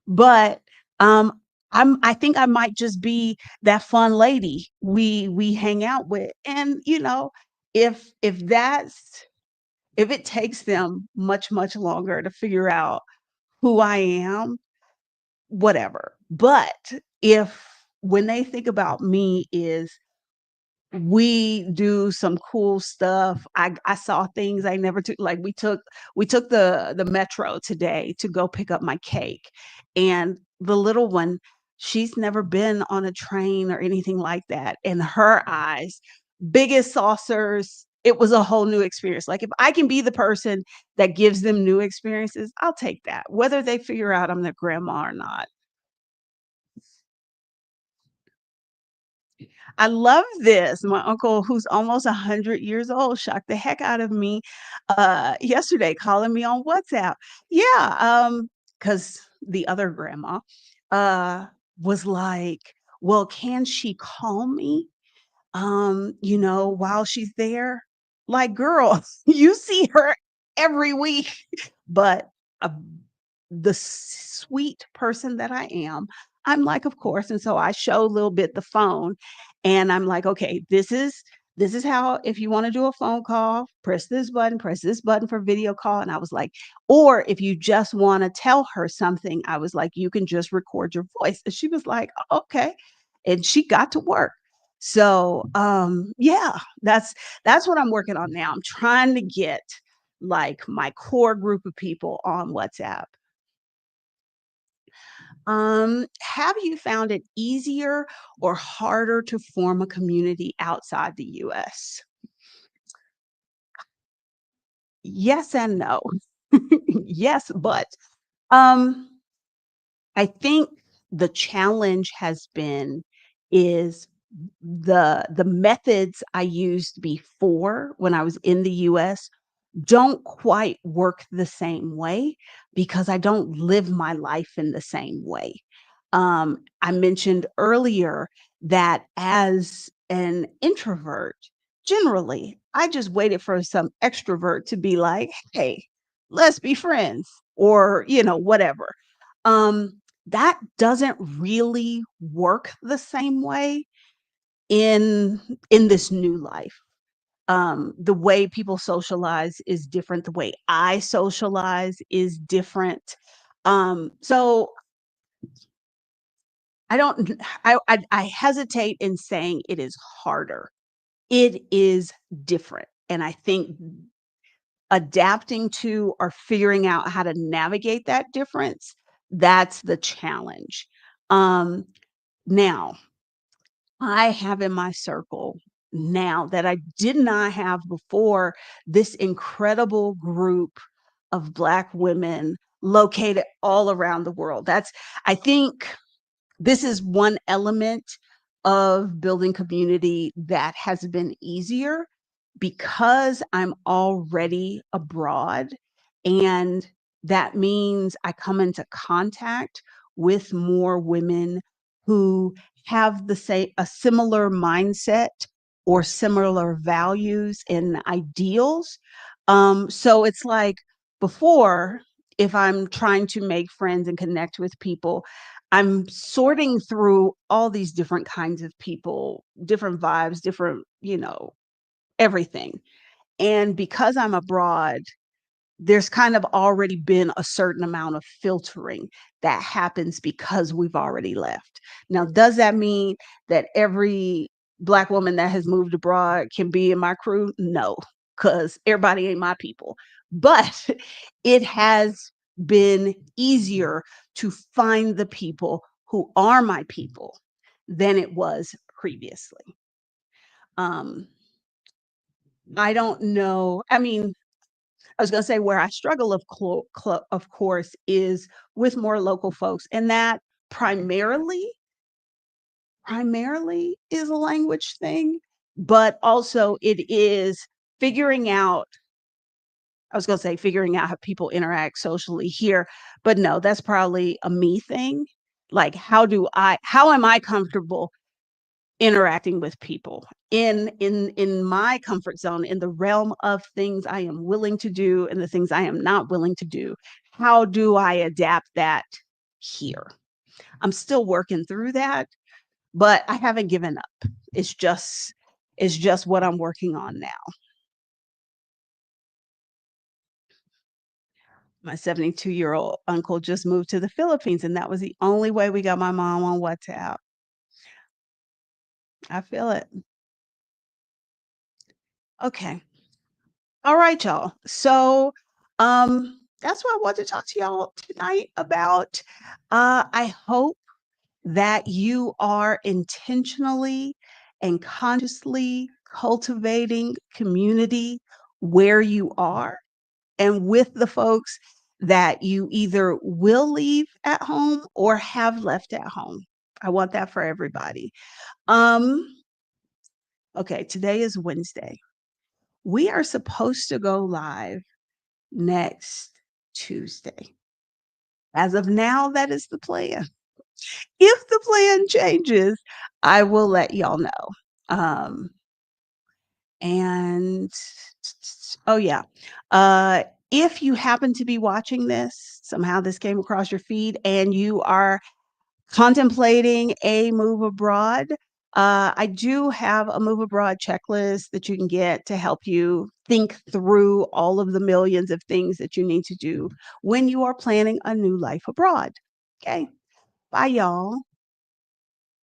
But, I think I might just be that fun lady we hang out with, and, if if it takes them much, much longer to figure out who I am, whatever. But if when they think about me is we do some cool stuff. I saw things I never took like we took the metro today to go pick up my cake. And the little one, she's never been on a train or anything like that. In her eyes, biggest saucers, it was a whole new experience. Like if I can be the person that gives them new experiences, I'll take that, whether they figure out I'm their grandma or not. I love this. My uncle, who's almost 100 years old, shocked the heck out of me yesterday, calling me on WhatsApp. Yeah, because the other grandma uh, was like, "Well, can she call me? While she's there?" Like, girl, you see her every week. But uh, the sweet person that I am, I'm like, of course. And so I show a little bit the phone and I'm like, okay, this is how if you want to do a phone call, press this button for video call. And I was like, or if you just want to tell her something, I was like, you can just record your voice. And she was like, "Oh, okay." And she got to work. So yeah, that's what I'm working on now. I'm trying to get like my core group of people on WhatsApp. Have you found it easier or harder to form a community outside the US? Yes and no. Yes, but um, I think the challenge has been is the methods I used before when I was in the US don't quite work the same way because I don't live my life in the same way. I mentioned earlier that as an introvert, generally, I just waited for some extrovert to be like, "Hey, let's be friends," or, whatever. That doesn't really work the same way in this new life. The way people socialize is different. The way I socialize is different. So I don't, I hesitate in saying it is harder. It is different. And I think adapting to or figuring out how to navigate that difference, that's the challenge. Um, Now, I have in my circle now that I did not have before this incredible group of Black women located all around the world. I think this is one element of building community that has been easier because I'm already abroad. And that means I come into contact with more women who have a similar mindset or similar values and ideals. So it's like before, if I'm trying to make friends and connect with people, I'm sorting through all these different kinds of people, different vibes, different, everything. And because I'm abroad, there's kind of already been a certain amount of filtering that happens because we've already left. Now, does that mean that every Black woman that has moved abroad can be in my crew? No, because everybody ain't my people. But it has been easier to find the people who are my people than it was previously. Um, I don't know. I mean, I was gonna say where I struggle, of course, is with more local folks, and that primarily primarily is a language thing, but also it is figuring out I was gonna say figuring out how people interact socially here, but no, that's probably a me thing. Like, how am I comfortable interacting with people in my comfort zone, in the realm of things I am willing to do and the things I am not willing to do? How do I adapt that here? I'm still working through that, but I haven't given up. It's just what I'm working on now. My 72-year-old uncle just moved to the Philippines, and that was the only way we got my mom on WhatsApp. I feel it. Okay. All right, y'all. So, that's what I want to talk to y'all tonight about. I hope that you are intentionally and consciously cultivating community where you are and with the folks that you either will leave at home or have left at home. I want that for everybody. Um, okay, today is Wednesday. We are supposed to go live next Tuesday. As of now, that is the plan. If the plan changes, I will let y'all know. Um, and oh yeah, uh, if you happen to be watching this, somehow this came across your feed, and you are contemplating a move abroad, I do have a move abroad checklist that you can get to help you think through all of the millions of things that you need to do when you are planning a new life abroad. Okay. Bye, y'all.